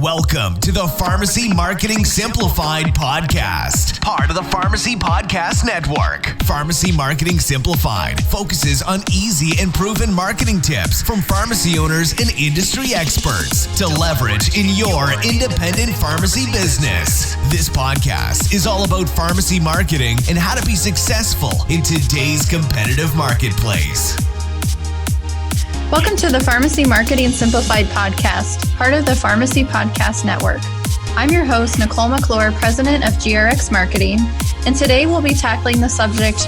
Welcome to the Pharmacy Marketing Simplified podcast, part of the Pharmacy Podcast Network. Pharmacy Marketing Simplified focuses on easy and proven marketing tips from pharmacy owners and industry experts to leverage in your independent pharmacy business. This podcast is all about pharmacy marketing and how to be successful in today's competitive marketplace. Welcome to the Pharmacy Marketing Simplified podcast, part of the Pharmacy Podcast Network. I'm your host, Nicolle McClure, president of GRX Marketing, and today we'll be tackling the subject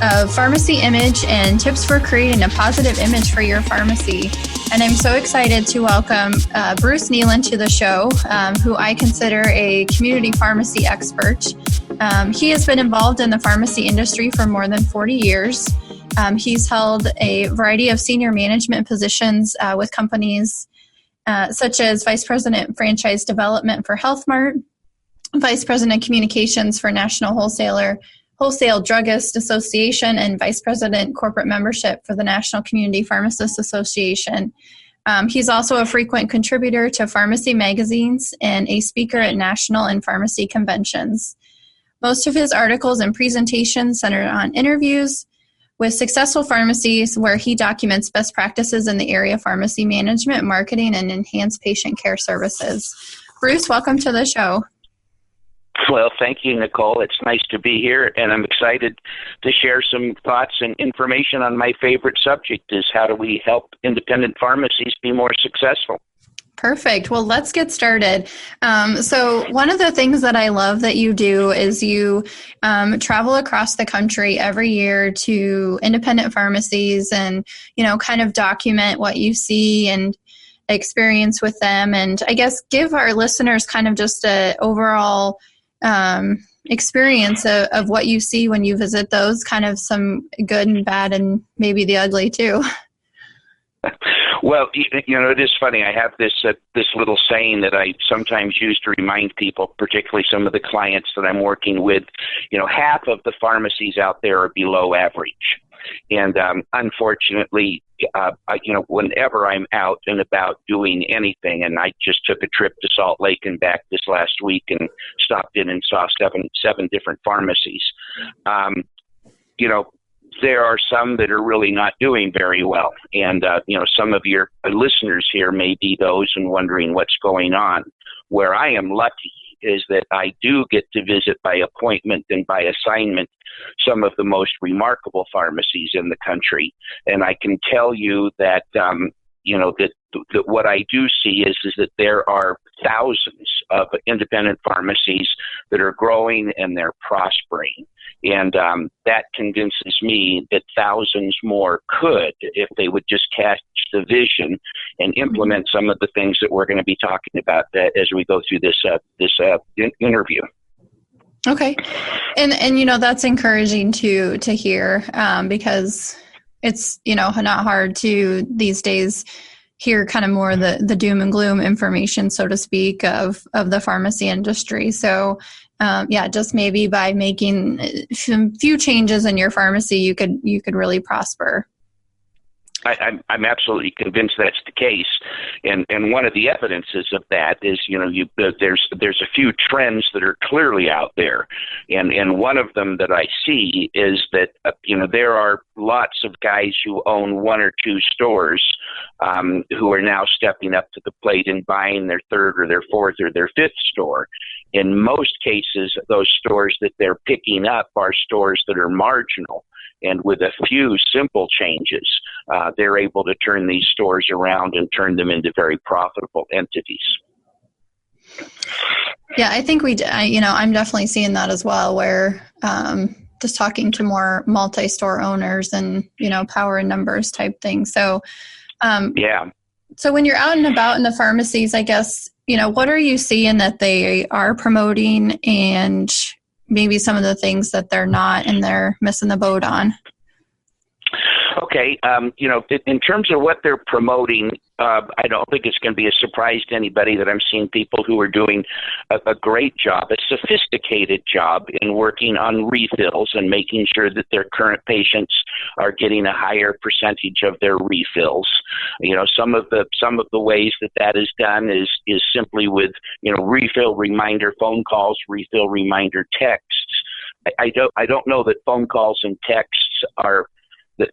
of pharmacy image and tips for creating a positive image for your pharmacy. And I'm so excited to welcome Bruce Kneeland to the show, who I consider a community pharmacy expert. He has been involved in the pharmacy industry for more than 40 years. He's held a variety of senior management positions with companies such as Vice President Franchise Development for Health Mart, Vice President Communications for National Wholesale Druggist Association, and Vice President Corporate Membership for the National Community Pharmacists Association. He's also a frequent contributor to pharmacy magazines and a speaker at national and pharmacy conventions. Most of his articles and presentations center on interviews with successful pharmacies where he documents best practices in the area of pharmacy management, marketing, and enhanced patient care services. Bruce, welcome to the show. Well, thank you, Nicolle. It's nice to be here, and I'm excited to share some thoughts and information on my favorite subject is how do we help independent pharmacies be more successful? Perfect. Well, let's get started. So one of the things that I love that you do is you travel across the country every year to independent pharmacies and, kind of document what you see and experience with them. And I guess give our listeners kind of just an overall experience of what you see when you visit those, kind of some good and bad and maybe the ugly too. Well, it is funny. I have this little saying that I sometimes use to remind people, particularly some of the clients that I'm working with. Half of the pharmacies out there are below average, and unfortunately, whenever I'm out and about doing anything, and I just took a trip to Salt Lake and back this last week and stopped in and saw seven different pharmacies. There are some that are really not doing very well. And, some of your listeners here may be those and wondering what's going on. Where I am lucky is that I do get to visit by appointment and by assignment some of the most remarkable pharmacies in the country. And I can tell you that, that what I do see is that there are thousands of independent pharmacies that are growing and they're prospering. And that convinces me that thousands more could if they would just catch the vision and implement some of the things that we're going to be talking about as we go through this interview. Okay. And that's encouraging to hear because it's, not hard to these days hear kind of more the doom and gloom information, so to speak, of the pharmacy industry. So, just maybe by making some few changes in your pharmacy, you could really prosper. I'm absolutely convinced that's the case, and one of the evidences of that is there's a few trends that are clearly out there, and one of them that I see is that there are lots of guys who own one or two stores who are now stepping up to the plate and buying their third or their fourth or their fifth store. In most cases, those stores that they're picking up are stores that are marginal. And with a few simple changes, they're able to turn these stores around and turn them into very profitable entities. Yeah, I think I'm definitely seeing that as well, where just talking to more multi-store owners and, power in numbers type thing. So, So when you're out and about in the pharmacies, I guess, what are you seeing that they are promoting and maybe some of the things that they're not and they're missing the boat on? Okay, in terms of what they're promoting, I don't think it's going to be a surprise to anybody that I'm seeing people who are doing a great job, a sophisticated job in working on refills and making sure that their current patients are getting a higher percentage of their refills. Some of the ways that is done is simply with refill reminder phone calls, refill reminder texts. I don't know that phone calls and texts are.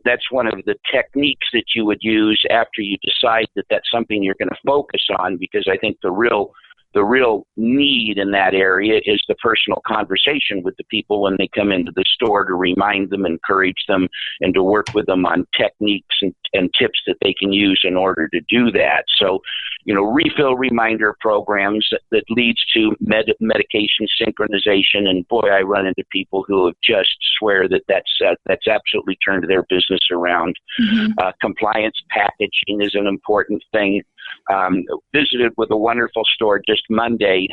That's one of the techniques that you would use after you decide that that's something you're going to focus on, because I think the real need in that area is the personal conversation with the people when they come into the store, to remind them, encourage them, and to work with them on techniques and tips that they can use in order to do that. So, refill reminder programs that leads to medication synchronization. And boy, I run into people who have just swear that that's absolutely turned their business around. Mm-hmm. Compliance packaging is an important thing. Visited with a wonderful store just Monday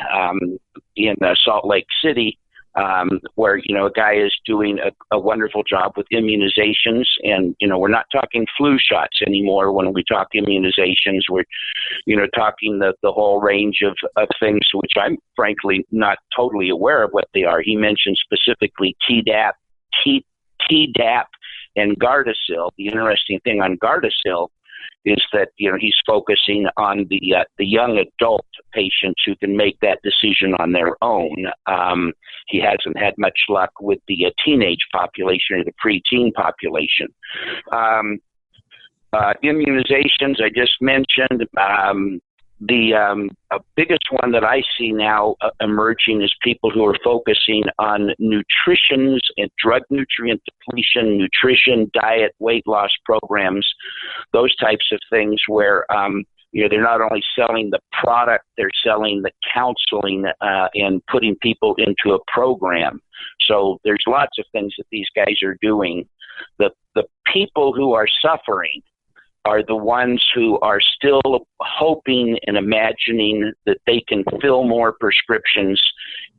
in Salt Lake City, where a guy is doing a wonderful job with immunizations, and we're not talking flu shots anymore. When we talk immunizations, we're talking the whole range of things, which I'm frankly not totally aware of what they are. He mentioned specifically Tdap, and Gardasil. The interesting thing on Gardasil is that he's focusing on the young adult patients who can make that decision on their own. He hasn't had much luck with the teenage population or the preteen population. Immunizations, I just mentioned. The biggest one that I see now emerging is people who are focusing on nutritions and drug nutrient depletion, nutrition, diet, weight loss programs, those types of things where they're not only selling the product, they're selling the counseling and putting people into a program. So there's lots of things that these guys are doing. The people who are suffering are the ones who are still hoping and imagining that they can fill more prescriptions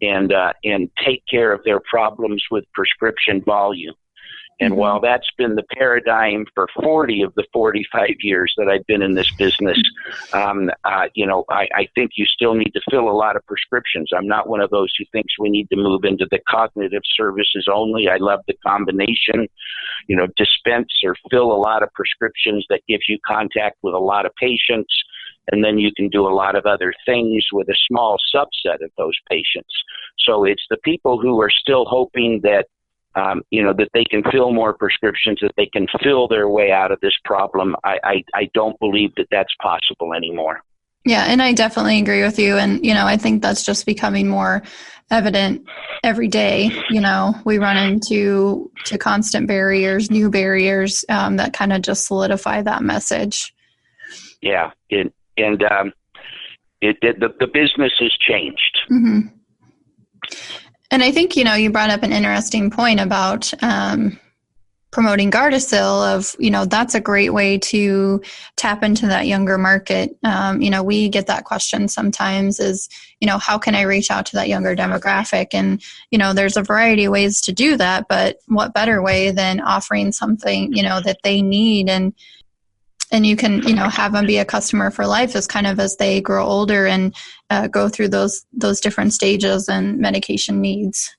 and take care of their problems with prescription volume. And Mm-hmm. while that's been the paradigm for 40 of the 45 years that I've been in this business, I think you still need to fill a lot of prescriptions. I'm not one of those who thinks we need to move into the cognitive services only. I love the combination, dispense or fill a lot of prescriptions that gives you contact with a lot of patients. And then you can do a lot of other things with a small subset of those patients. So it's the people who are still hoping that that they can fill more prescriptions, that they can fill their way out of this problem. I don't believe that that's possible anymore. Yeah, and I definitely agree with you. And, I think that's just becoming more evident every day. We run into constant barriers, new barriers that kind of just solidify that message. Yeah, the business has changed. Mm-hmm. And I think, you brought up an interesting point about promoting Gardasil of, that's a great way to tap into that younger market. We get that question sometimes is, how can I reach out to that younger demographic? And, there's a variety of ways to do that, but what better way than offering something, that they need and you can, have them be a customer for life as kind of as they grow older and go through those different stages and medication needs.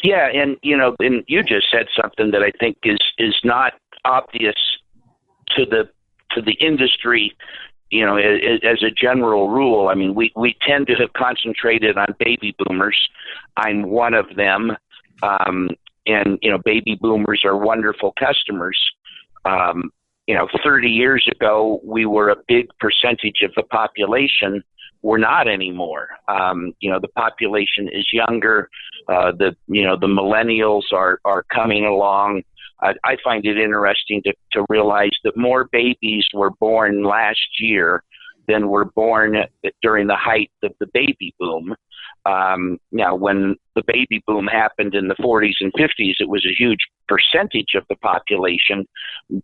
Yeah, and you just said something that I think is not obvious to the industry. As a general rule, I mean, we tend to have concentrated on baby boomers. I'm one of them, and baby boomers are wonderful customers. 30 years ago, we were a big percentage of the population. We're not anymore. The population is younger. The millennials are coming along. I find it interesting to realize that more babies were born last year than were born during the height of the baby boom. Now, when the baby boom happened in the 40s and 50s, it was a huge percentage of the population.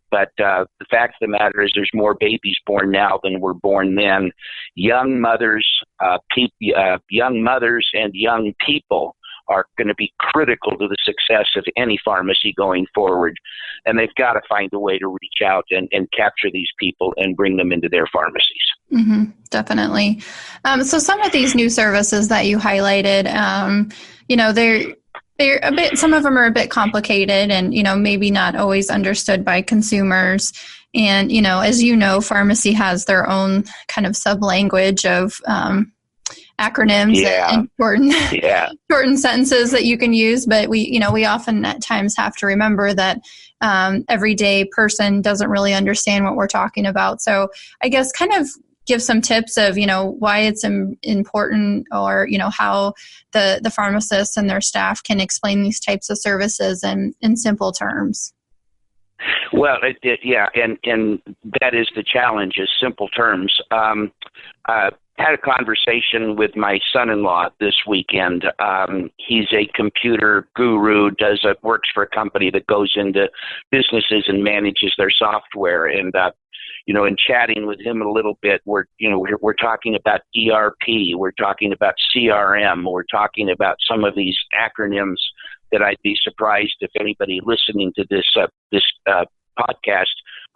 But the fact of the matter is there's more babies born now than were born then. Young mothers and young people are going to be critical to the success of any pharmacy going forward. And they've got to find a way to reach out and capture these people and bring them into their pharmacies. Mm-hmm, definitely. So some of these new services that you highlighted, they're a bit, some of them are a bit complicated and, maybe not always understood by consumers. And, as you know, pharmacy has their own kind of sub-language of acronyms and shortened sentences that you can use. But we often at times have to remember that everyday person doesn't really understand what we're talking about. So I guess kind of give some tips of, why it's important, or, how the pharmacists and their staff can explain these types of services in simple terms. Well, and that is the challenge, is simple terms. I had a conversation with my son-in-law this weekend. He's a computer guru, works for a company that goes into businesses and manages their software. And in chatting with him a little bit, we're talking about ERP, we're talking about CRM, we're talking about some of these acronyms that I'd be surprised if anybody listening to this podcast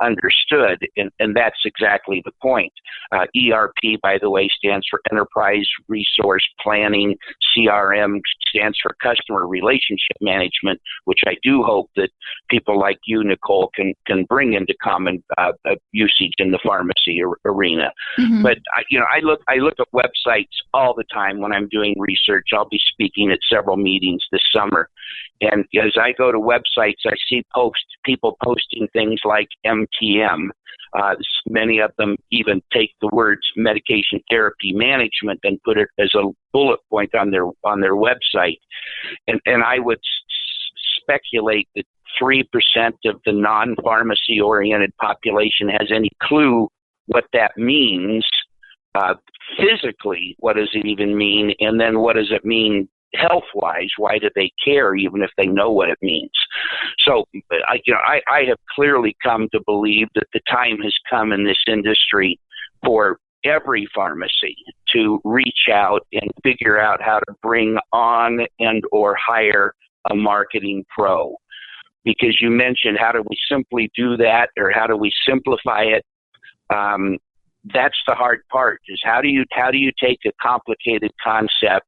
understood, and that's exactly the point. ERP, by the way, stands for Enterprise Resource Planning. CRM stands for Customer Relationship Management, which I do hope that people like you, Nicolle, can bring into common usage in the pharmacy arena. Mm-hmm. But I look at websites all the time when I'm doing research. I'll be speaking at several meetings this summer. And as I go to websites, I see people posting things like MTM. Many of them even take the words medication therapy management and put it as a bullet point on their website. And I would speculate that 3% of the non-pharmacy oriented population has any clue what that means physically. What does it even mean? And then what does it mean health-wise? Why do they care, even if they know what it means? So, I have clearly come to believe that the time has come in this industry for every pharmacy to reach out and figure out how to bring on and or hire a marketing pro. Because you mentioned, how do we simply do that, or how do we simplify it? That's the hard part, is how do you take a complicated concept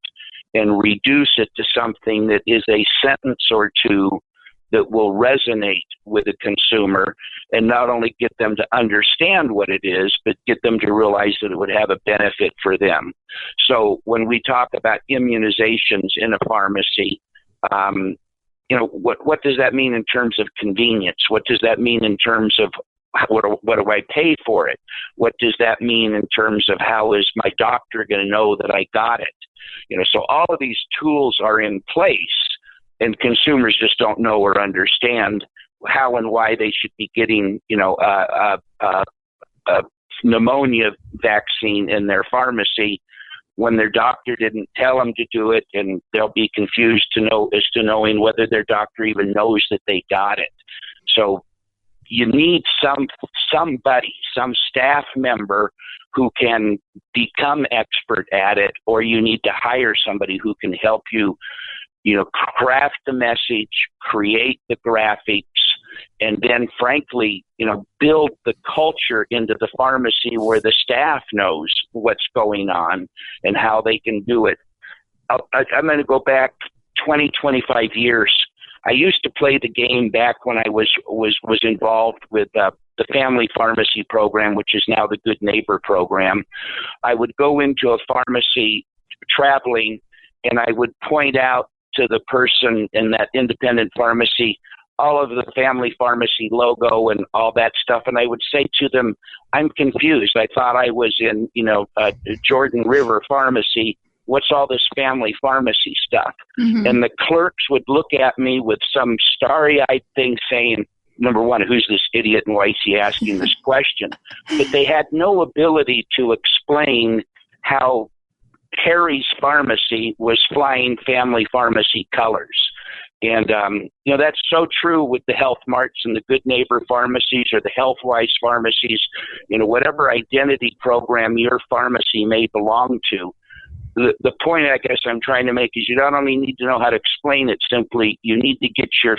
and reduce it to something that is a sentence or two that will resonate with the consumer, and not only get them to understand what it is, but get them to realize that it would have a benefit for them. So when we talk about immunizations in a pharmacy, what does that mean in terms of convenience? What does that mean in terms of what do I pay for it? What does that mean in terms of how is my doctor going to know that I got it? So all of these tools are in place, and consumers just don't know or understand how and why they should be getting, a pneumonia vaccine in their pharmacy when their doctor didn't tell them to do it, and they'll be confused as to knowing whether their doctor even knows that they got it. So you need some staff member who can become expert at it, or you need to hire somebody who can help you, craft the message, create the graphics, and then frankly, build the culture into the pharmacy where the staff knows what's going on and how they can do it. I'm going to go back 20, 25 years. I used to play the game back when I was involved with the family pharmacy program, which is now the Good Neighbor program. I would go into a pharmacy traveling, and I would point out to the person in that independent pharmacy all of the family pharmacy logo and all that stuff, and I would say to them, I'm confused. I thought I was in, Jordan River Pharmacy. What's all this family pharmacy stuff? Mm-hmm. And the clerks would look at me with some starry-eyed thing saying, number one, who's this idiot and why is he asking this question? But they had no ability to explain how Harry's Pharmacy was flying family pharmacy colors. And, that's so true with the Health Marts and the Good Neighbor pharmacies or the HealthWise pharmacies, whatever identity program your pharmacy may belong to. the point I guess I'm trying to make is you not only need to know how to explain it simply, you need to get your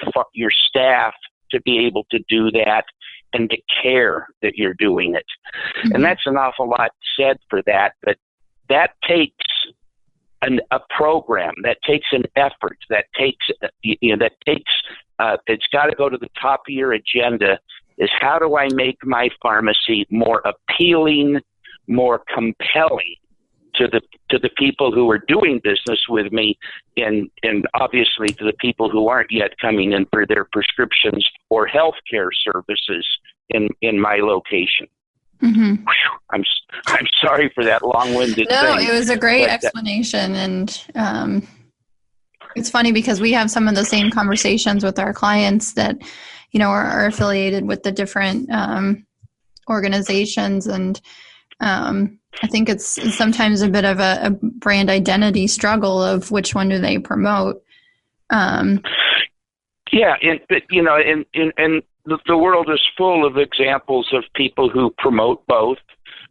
staff to be able to do that and to care that you're doing it. Mm-hmm. And that's an awful lot said for that, but that takes a program, that takes an effort, that takes it's got to go to the top of your agenda. Is how do I make my pharmacy more appealing, more compelling to the people who are doing business with me, and obviously to the people who aren't yet coming in for their prescriptions or healthcare services in my location. Mm-hmm. I'm sorry for that long-winded thing. No, it was a great explanation, and it's funny because we have some of the same conversations with our clients that, you know, are affiliated with the different organizations, and I think it's sometimes a bit of a brand identity struggle of which one do they promote. Yeah, but you know, and the world is full of examples of people who promote both.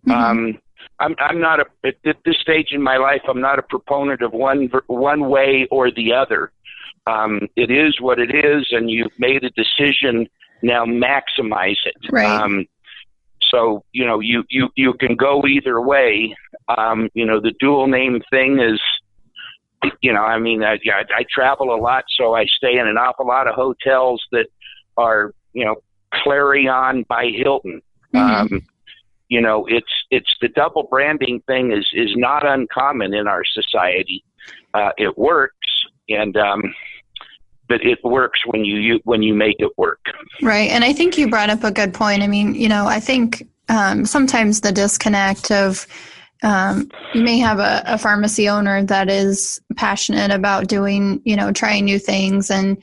Mm-hmm. I'm not at this stage in my life, I'm not a proponent of one way or the other. It is what it is, and you've made a decision. Now maximize it. Right. So you know you can go either way. You know, the dual name thing is. You know, I mean, I travel a lot, so I stay in an awful lot of hotels that are, you know, Clarion by Hilton. Mm-hmm. You know, it's the double branding thing is not uncommon in our society. It works, and but it works when you make it work. Right, and I think you brought up a good point. I mean, you know, I think sometimes the disconnect of you may have a pharmacy owner that is passionate about doing, you know, trying new things and,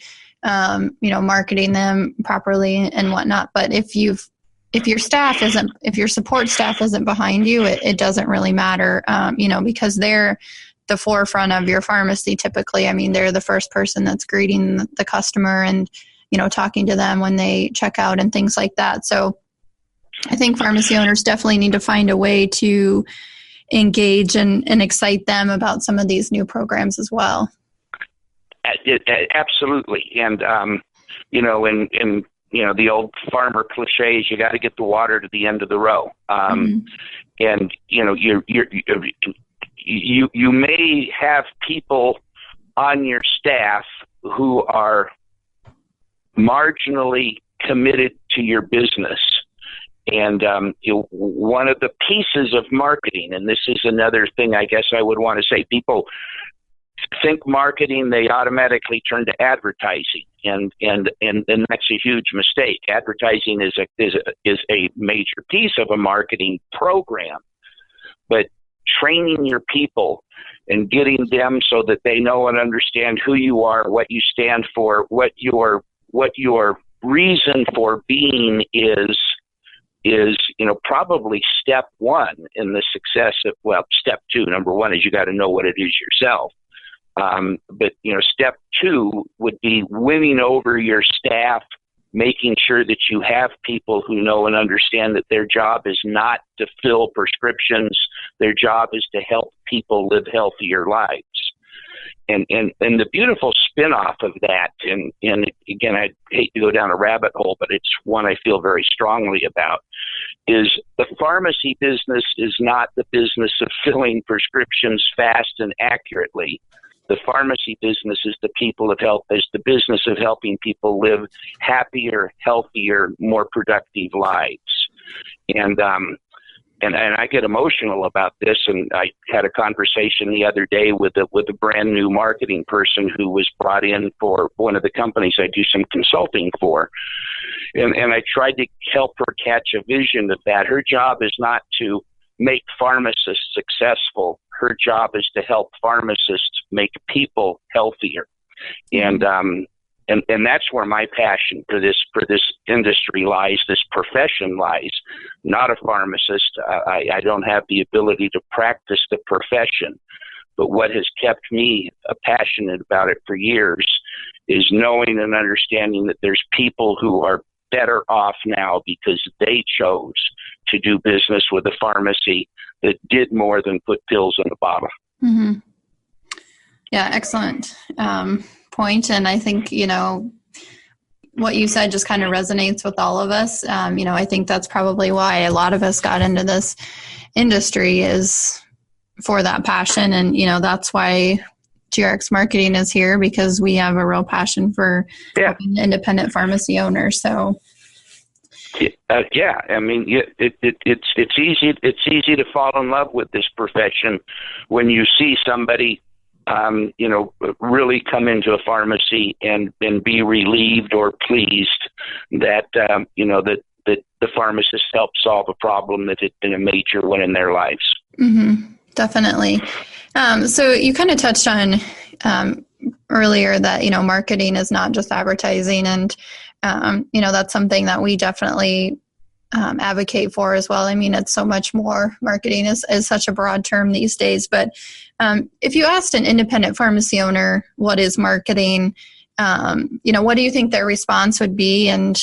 you know, marketing them properly and whatnot. But if your support staff isn't behind you, it doesn't really matter, you know, because they're the forefront of your pharmacy typically. I mean, they're the first person that's greeting the customer and, you know, talking to them when they check out and things like that. So I think pharmacy owners definitely need to find a way to engage and excite them about some of these new programs as well. Absolutely. And, you know, in you know, the old farmer cliches, you got to get the water to the end of the row. Mm-hmm. And, you know, you may have people on your staff who are marginally committed to your business. And you know, one of the pieces of marketing, and this is another thing I guess I would want to say, people think marketing, they automatically turn to advertising, and that's a huge mistake. Advertising is a major piece of a marketing program, but training your people and getting them so that they know and understand who you are, what you stand for, what your reason for being is, you know, probably step one in the success of, well, step two. Number one is you got to know what it is yourself. But, you know, step two would be winning over your staff, making sure that you have people who know and understand that their job is not to fill prescriptions. Their job is to help people live healthier lives. And the beautiful spin-off of that, and again, I hate to go down a rabbit hole, but it's one I feel very strongly about, is the pharmacy business is not the business of filling prescriptions fast and accurately. The pharmacy business is the business of helping people live happier, healthier, more productive lives. And I get emotional about this, and I had a conversation the other day with a brand new marketing person who was brought in for one of the companies I do some consulting for. And I tried to help her catch a vision of that. Her job is not to make pharmacists successful. Her job is to help pharmacists make people healthier. And that's where my passion for this industry lies, this profession lies. Not a pharmacist. I don't have the ability to practice the profession. But what has kept me passionate about it for years is knowing and understanding that there's people who are better off now because they chose to do business with a pharmacy that did more than put pills in a bottle. Mm-hmm. Yeah, excellent point. And I think, what you said just kind of resonates with all of us. I think that's probably why a lot of us got into this industry is for that passion. And, that's why GRX Marketing is here, because we have a real passion for helping independent pharmacy owners. So, I mean, it's easy to fall in love with this profession when you see somebody, really come into a pharmacy and be relieved or pleased that the pharmacist helped solve a problem that had been a major one in their lives. Mm-hmm. Definitely. So you kind of touched on earlier that, marketing is not just advertising, and, that's something that we definitely advocate for as well. I mean, it's so much more. Marketing is such a broad term these days. But if you asked an independent pharmacy owner, what is marketing, what do you think their response would be, and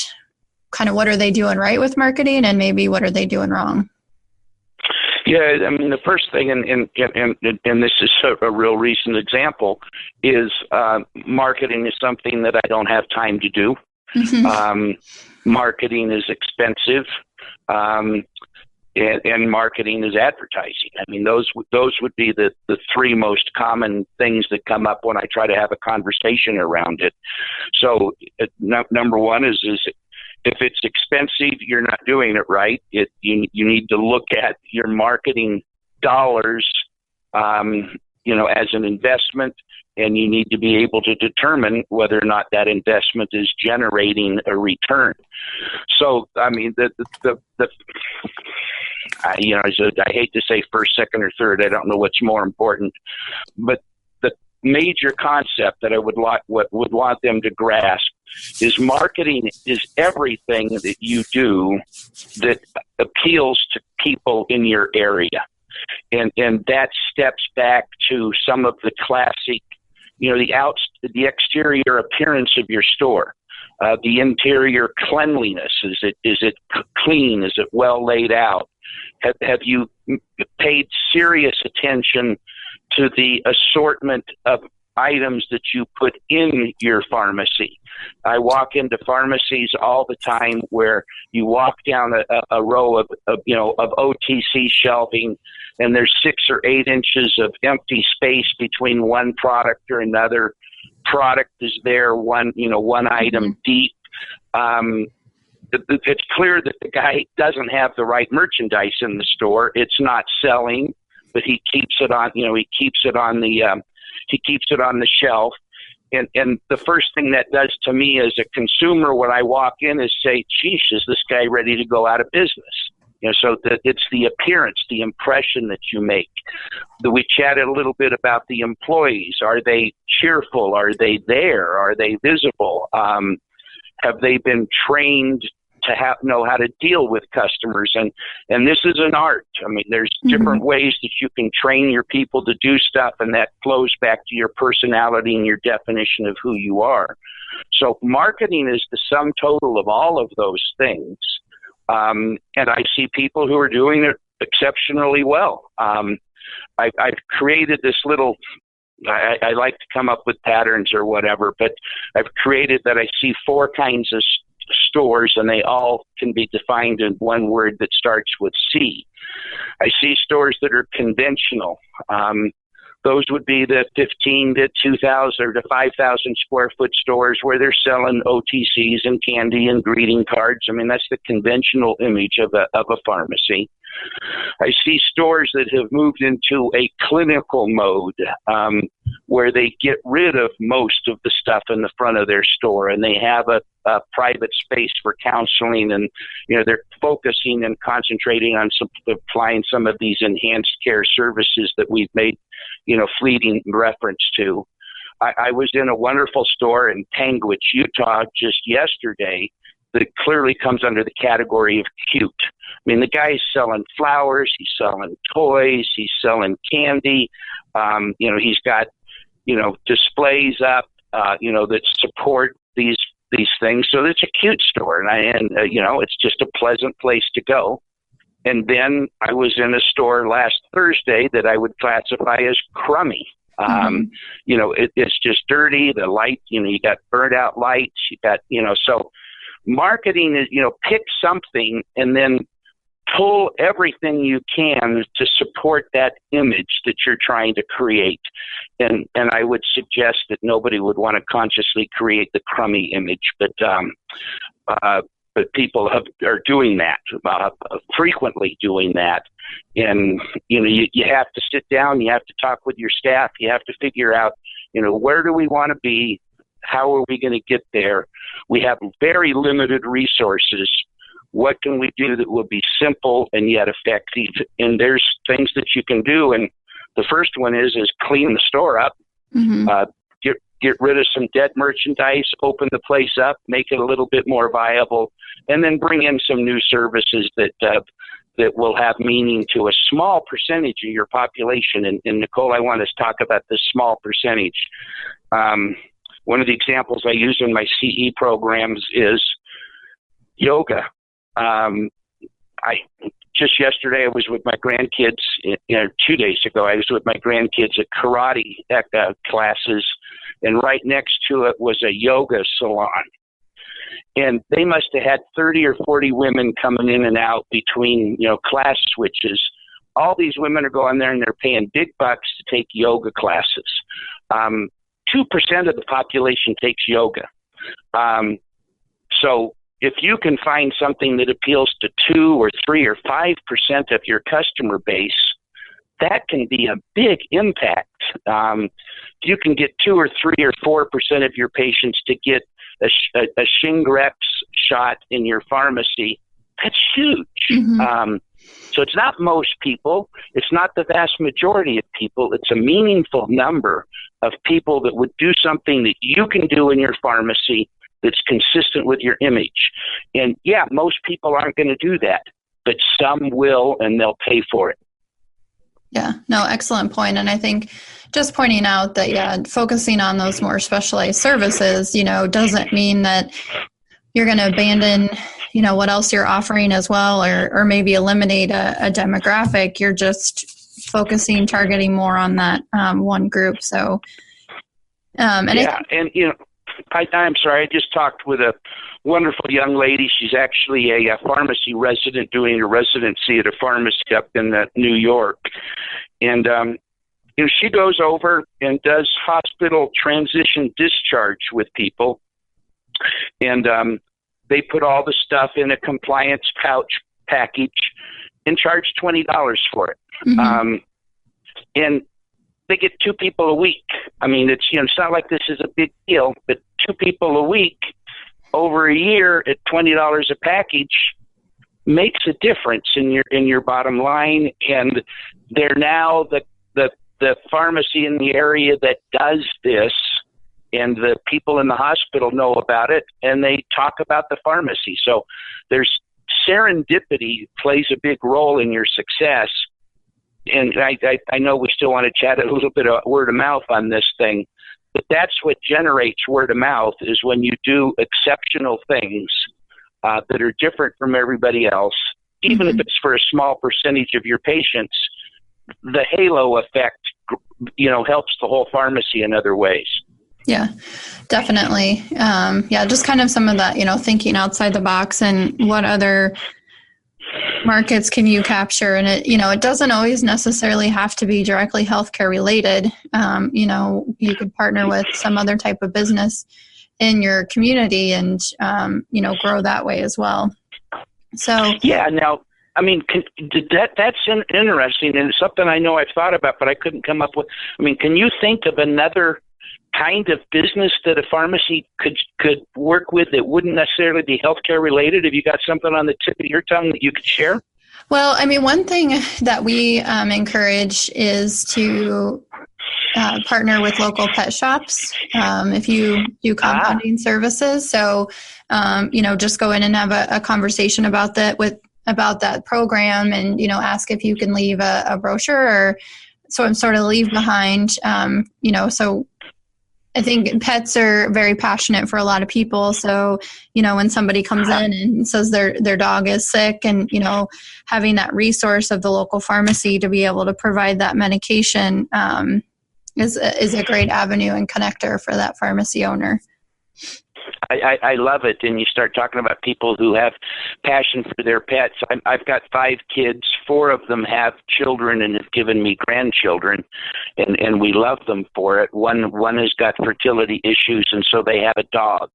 kind of what are they doing right with marketing, and maybe what are they doing wrong? Yeah, I mean, the first thing, and this is a real recent example, is marketing is something that I don't have time to do. Mm-hmm. Marketing is expensive, and marketing is advertising. I mean, those would be the three most common things that come up when I try to have a conversation around it. So number one is if it's expensive, you're not doing it right. You need to look at your marketing dollars, as an investment, and you need to be able to determine whether or not that investment is generating a return. So, I mean, I hate to say first, second, or third. I don't know what's more important, but the major concept that I would want them to grasp is marketing is everything that you do that appeals to people in your area. And that steps back to some of the classic, the exterior appearance of your store, the interior cleanliness. Is it clean? Is it well laid out? Have you paid serious attention to the assortment of items that you put in your pharmacy? I walk into pharmacies all the time where you walk down a row of OTC shelving, and there's 6 or 8 inches of empty space between one product or another. Product is there, one item deep. It's clear that the guy doesn't have the right merchandise in the store. It's not selling, but he keeps it on. He keeps it on the shelf. And the first thing that does to me as a consumer when I walk in is say, geez, is this guy ready to go out of business? So that it's the appearance, the impression that you make. We chatted a little bit about the employees. Are they cheerful? Are they there? Are they visible? Have they been trained to know how to deal with customers? And this is an art. I mean, there's different ways that you can train your people to do stuff, and that flows back to your personality and your definition of who you are. So marketing is the sum total of all of those things. And I see people who are doing it exceptionally well. I've created this little, I like to come up with patterns or whatever, but I've created that I see 4 kinds of stores, and they all can be defined in one word that starts with C. I see stores that are conventional. Those would be the 15 to 2,000 or to 5,000 square foot stores where they're selling OTCs and candy and greeting cards. I mean, that's the conventional image of a pharmacy. I see stores that have moved into a clinical mode, where they get rid of most of the stuff in the front of their store, and they have a private space for counseling, and they're focusing and concentrating on applying some of these enhanced care services that we've made fleeting reference to. I was in a wonderful store in Panguitch, Utah just yesterday that clearly comes under the category of cute. I mean, the guy's selling flowers, he's selling toys, he's selling candy. He's got, displays up, that support these things. So it's a cute store, and it's just a pleasant place to go. And then I was in a store last Thursday that I would classify as crummy. It's just dirty. The light, you got burnt out lights. You got, so marketing is, pick something and then pull everything you can to support that image that you're trying to create. And I would suggest that nobody would want to consciously create the crummy image, but people are doing that, frequently doing that. And, you have to sit down, you have to talk with your staff, you have to figure out, where do we want to be? How are we going to get there? We have very limited resources. What can we do that will be simple and yet effective? And there's things that you can do. And the first one is clean the store up, get rid of some dead merchandise, open the place up, make it a little bit more viable, and then bring in some new services that will have meaning to a small percentage of your population. And Nicolle, I want to talk about this small percentage. One of the examples I use in my CE programs is yoga. Just yesterday, I was with my grandkids. 2 days ago, I was with my grandkids at karate classes, and right next to it was a yoga salon. And they must have had 30 or 40 women coming in and out between, class switches. All these women are going there and they're paying big bucks to take yoga classes. 2% of the population takes yoga. So if you can find something that appeals to 2 or 3 or 5% of your customer base, that can be a big impact. You can get 2 or 3 or 4% of your patients to get a Shingrix shot in your pharmacy. That's huge. So it's not most people. It's not the vast majority of people. It's a meaningful number of people that would do something that you can do in your pharmacy that's consistent with your image. And yeah, most people aren't going to do that, but some will, and they'll pay for it. Yeah, no, excellent point. And I think just pointing out that, focusing on those more specialized services, doesn't mean that you're going to abandon, what else you're offering as well, or maybe eliminate a demographic. You're just focusing, targeting more on that one group. So, I'm sorry, I just talked with a wonderful young lady. She's actually a pharmacy resident doing a residency at a pharmacy up in New York. And, she goes over and does hospital transition discharge with people. And they put all the stuff in a compliance pouch package and charge $20 for it. And they get 2 people a week. I mean, it's not like this is a big deal, but 2 people a week over a year at $20 a package makes a difference in your bottom line. And they're now the pharmacy in the area that does this, and the people in the hospital know about it, and they talk about the pharmacy. So there's serendipity plays a big role in your success. And I know we still want to chat a little bit of word of mouth on this thing, but that's what generates word of mouth, is when you do exceptional things that are different from everybody else, even if it's for a small percentage of your patients. The halo effect, helps the whole pharmacy in other ways. Yeah, definitely. Just kind of some of that, thinking outside the box and what other markets can you capture? And it doesn't always necessarily have to be directly healthcare related. You could partner with some other type of business in your community and, grow that way as well. So yeah, now, I mean, that's interesting, and it's something I know I've thought about, but I couldn't come up with. I mean, can you think of another kind of business that a pharmacy could work with that wouldn't necessarily be healthcare related? Have you got something on the tip of your tongue that you could share? Well, I mean, one thing that we encourage is to partner with local pet shops if you do compounding services. So, just go in and have a conversation about that program, and ask if you can leave a brochure or some sort of leave behind. So I think pets are very passionate for a lot of people. So, when somebody comes in and says their dog is sick, and, having that resource of the local pharmacy to be able to provide that medication is a great avenue and connector for that pharmacy owner. I love it. And you start talking about people who have passion for their pets. I've got 5 kids. 4 of them have children and have given me grandchildren, and we love them for it. One has got fertility issues, and so they have a dog.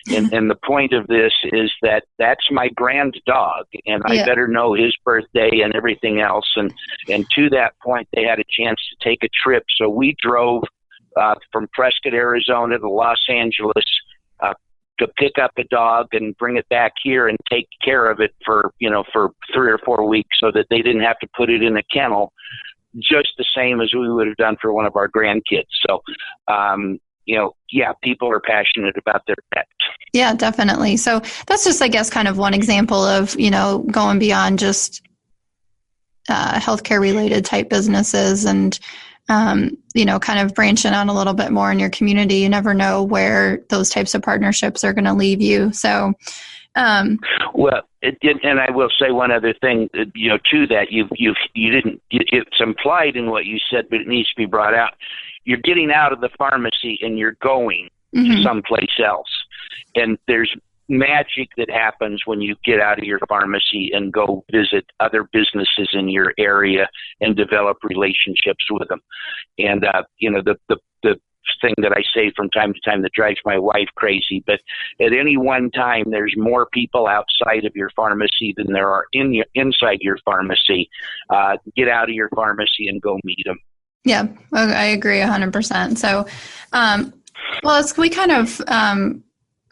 And the point of this is that that's my grand dog, and I better know his birthday and everything else. And to that point, they had a chance to take a trip. So we drove from Prescott, Arizona to Los Angeles to pick up a dog and bring it back here and take care of it for 3 or 4 weeks, so that they didn't have to put it in a kennel, just the same as we would have done for one of our grandkids. So, people are passionate about their pets. Yeah, definitely. So that's just, I guess, kind of one example of, going beyond just healthcare related type businesses and, kind of branching out a little bit more in your community. You never know where those types of partnerships are going to leave you. So, and I will say one other thing, to that, it's implied in what you said, but it needs to be brought out. You're getting out of the pharmacy and you're going to someplace else. And there's magic that happens when you get out of your pharmacy and go visit other businesses in your area and develop relationships with them. And, the thing that I say from time to time that drives my wife crazy, but at any one time, there's more people outside of your pharmacy than there are inside your pharmacy. Get out of your pharmacy and go meet them. Yeah, I agree 100%. So, as we kind of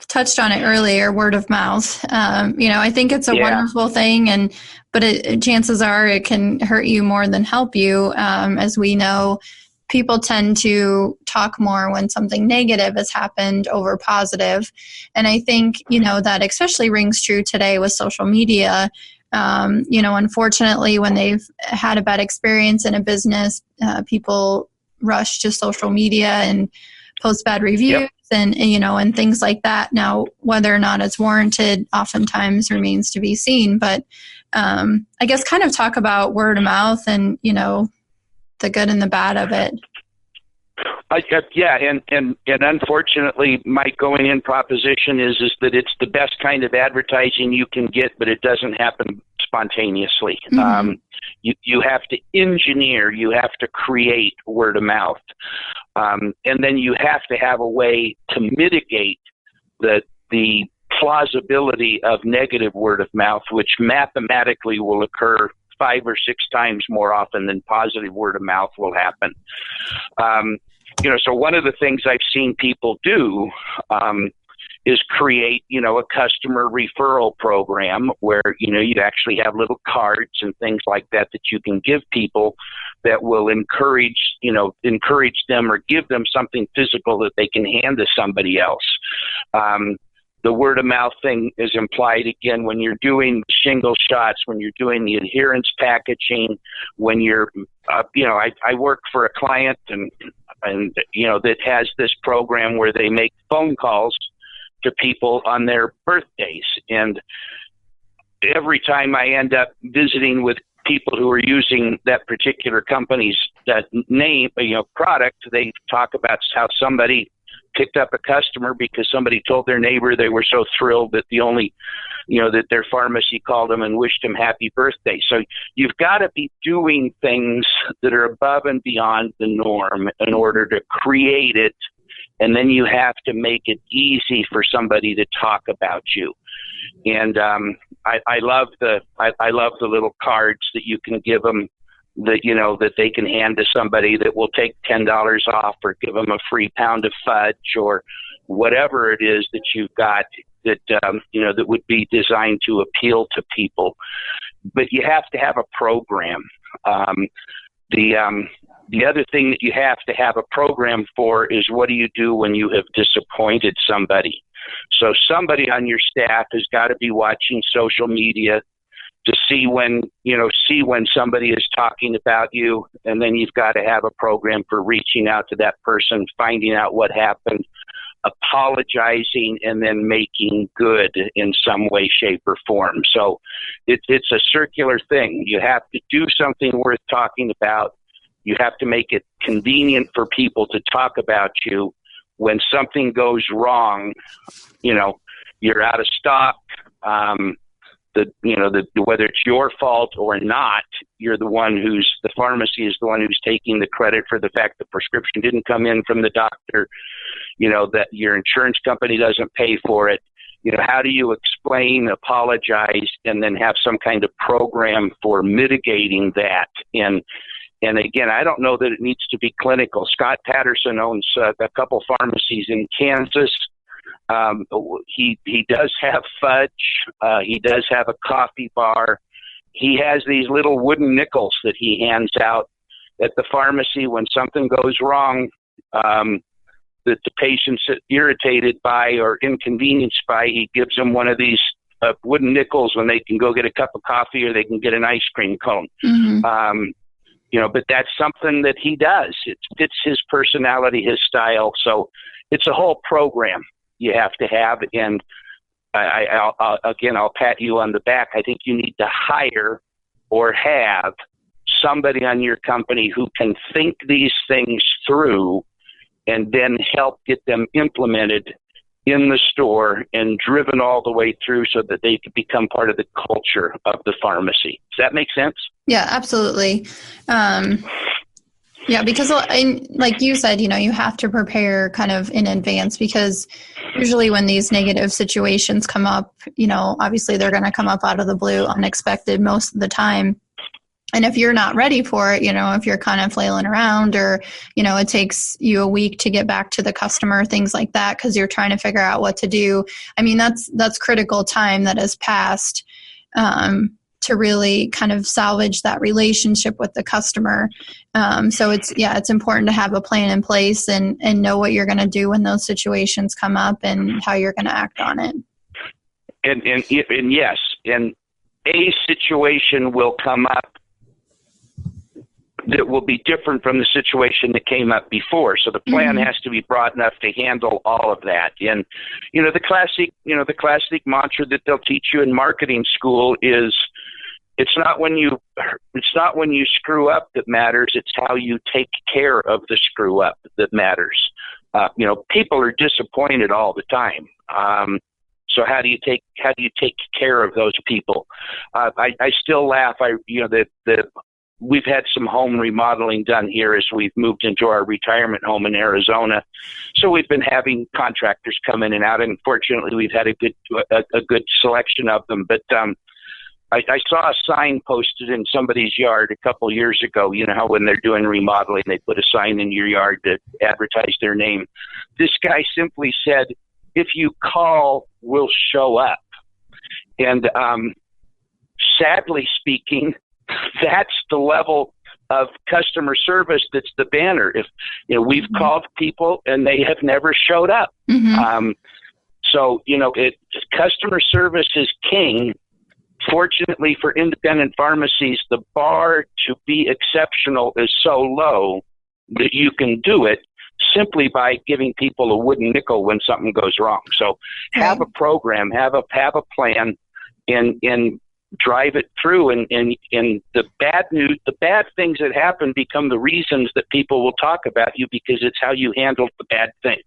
touched on it earlier, word of mouth. I think it's a wonderful thing, but chances are it can hurt you more than help you. As we know, people tend to talk more when something negative has happened over positive. And I think, that especially rings true today with social media. Unfortunately, when they've had a bad experience in a business, people rush to social media and post bad reviews and things like that. Now, whether or not it's warranted oftentimes remains to be seen. But I guess kind of talk about word of mouth and, the good and the bad of it. And unfortunately, my going in proposition is that it's the best kind of advertising you can get, but it doesn't happen spontaneously. You have to engineer, you have to create word of mouth, and then you have to have a way to mitigate the plausibility of negative word of mouth, which mathematically will occur 5 or 6 times more often than positive word of mouth will happen. So one of the things I've seen people do is create, a customer referral program where, you actually have little cards and things like that you can give people that will encourage them or give them something physical that they can hand to somebody else. The word of mouth thing is implied again when you're doing shingle shots, when you're doing the adherence packaging, when you're, I work for a client and that has this program where they make phone calls to people on their birthdays. And every time I end up visiting with people who are using that particular company's name, product, they talk about how somebody picked up a customer because somebody told their neighbor they were so thrilled that that their pharmacy called them and wished them happy birthday. So you've got to be doing things that are above and beyond the norm in order to create it. And then you have to make it easy for somebody to talk about you. And I love the little cards that you can give them that they can hand to somebody that will take $10 off or give them a free pound of fudge or whatever it is that you've got that that would be designed to appeal to people. But you have to have a program. The other thing that you have to have a program for is what do you do when you have disappointed somebody? So somebody on your staff has got to be watching social media to see when somebody is talking about you, and then you've got to have a program for reaching out to that person, finding out what happened, apologizing, and then making good in some way, shape, or form. So it's a circular thing. You have to do something worth talking about. You have to make it convenient for people to talk about you. When something goes wrong, you're out of stock. Whether it's your fault or not, the pharmacy is the one who's taking the credit for the fact the prescription didn't come in from the doctor, that your insurance company doesn't pay for it. How do you explain, apologize, and then have some kind of program for mitigating that? And again, I don't know that it needs to be clinical. Scott Patterson owns a couple pharmacies in Kansas. He does have fudge. He does have a coffee bar. He has these little wooden nickels that he hands out at the pharmacy when something goes wrong, that the patient's irritated by or inconvenienced by. He gives them one of these wooden nickels when they can go get a cup of coffee or they can get an ice cream cone. Mm-hmm. But that's something that he does. It fits his personality, his style. So it's a whole program you have to have. And I'll pat you on the back. I think you need to hire or have somebody on your company who can think these things through and then help get them implemented in the store and driven all the way through so that they can become part of the culture of the pharmacy. Does that make sense? Yeah, absolutely. Because like you said, you have to prepare kind of in advance, because usually when these negative situations come up, obviously they're going to come up out of the blue, unexpected most of the time. And if you're not ready for it, if you're kind of flailing around or, it takes you a week to get back to the customer, things like that, because you're trying to figure out what to do. I mean, that's critical time that has passed to really kind of salvage that relationship with the customer. So it's important to have a plan in place and know what you're going to do when those situations come up and how you're going to act on it. And yes, and a situation will come up that will be different from the situation that came up before. So the plan has to be broad enough to handle all of that. And, the classic mantra that they'll teach you in marketing school is it's not when you screw up that matters. It's how you take care of the screw up that matters. People are disappointed all the time. So how do you take care of those people? I still laugh. We've had some home remodeling done here as we've moved into our retirement home in Arizona. So we've been having contractors come in and out, and fortunately we've had a good selection of them. But I saw a sign posted in somebody's yard a couple years ago. You know how when they're doing remodeling, they put a sign in your yard to advertise their name. This guy simply said, "If you call, we'll show up." And sadly speaking, that's the level of customer service that's the banner. If we've called people and they have never showed up. Customer service is king. Fortunately for independent pharmacies, the bar to be exceptional is so low that you can do it simply by giving people a wooden nickel when something goes wrong. So have a program, have a plan, and drive it through. And the bad things that happen become the reasons that people will talk about you, because it's how you handled the bad thing.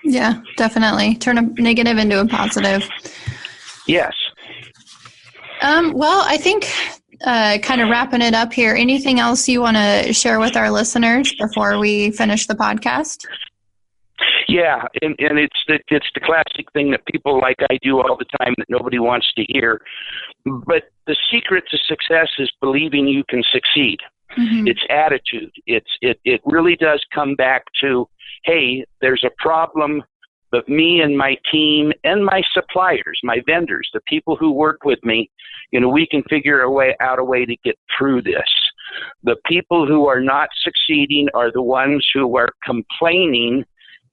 Yeah, definitely. Turn a negative into a positive. Yes. Well, I think kind of wrapping it up here, anything else you want to share with our listeners before we finish the podcast? Yeah, and it's the classic thing that people like I do all the time that nobody wants to hear. But the secret to success is believing you can succeed. It's attitude. It really does come back to, hey, there's a problem, but me and my team and my suppliers, my vendors, the people who work with me, we can figure out a way to get through this. The people who are not succeeding are the ones who are complaining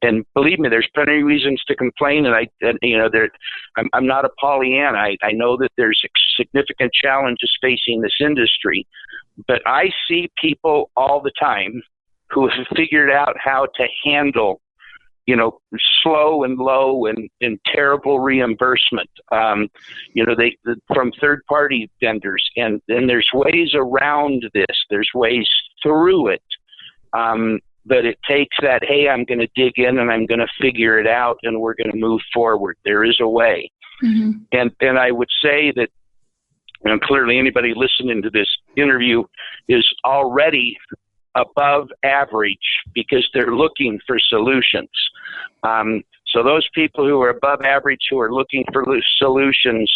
And believe me, there's plenty of reasons to complain. I'm not a Pollyanna. I know that there's significant challenges facing this industry, but I see people all the time who have figured out how to handle, slow and low and terrible reimbursement, from third-party vendors. And there's ways around this. There's ways through it. But it takes that, hey, I'm going to dig in and I'm going to figure it out and we're going to move forward. There is a way. Mm-hmm. And I would say that, clearly anybody listening to this interview is already above average because they're looking for solutions. So those people who are above average, who are looking for solutions,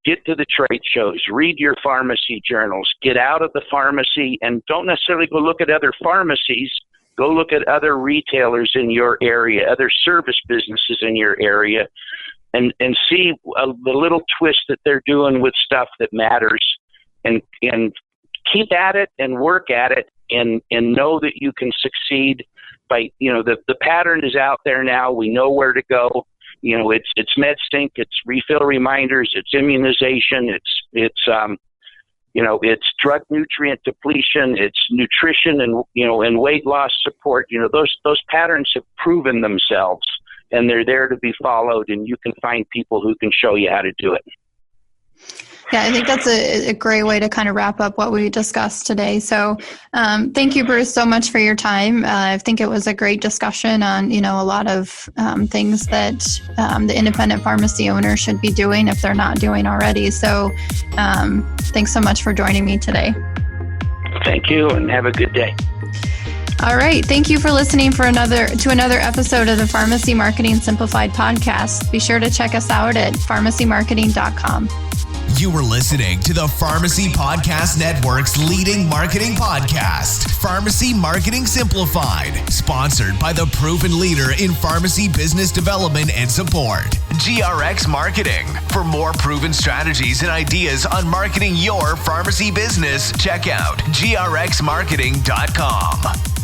get to the trade shows, read your pharmacy journals, get out of the pharmacy, and don't necessarily go look at other pharmacies. Go look at other retailers in your area, other service businesses in your area, and see the little twist that they're doing with stuff that matters, and keep at it and work at it, and know that you can succeed by, the pattern is out there now. We know where to go. It's MedSync, it's refill reminders, it's immunization, it's drug nutrient depletion, it's nutrition and weight loss support. Those patterns have proven themselves, and they're there to be followed, and you can find people who can show you how to do it. Yeah, I think that's a great way to kind of wrap up what we discussed today. So thank you, Bruce, so much for your time. I think it was a great discussion on, a lot of things that the independent pharmacy owner should be doing if they're not doing already. So thanks so much for joining me today. Thank you, and have a good day. All right. Thank you for listening to another episode of the Pharmacy Marketing Simplified podcast. Be sure to check us out at pharmacymarketing.com. You were listening to the Pharmacy Podcast Network's leading marketing podcast, Pharmacy Marketing Simplified, sponsored by the proven leader in pharmacy business development and support, GRX Marketing. For more proven strategies and ideas on marketing your pharmacy business, check out grxmarketing.com.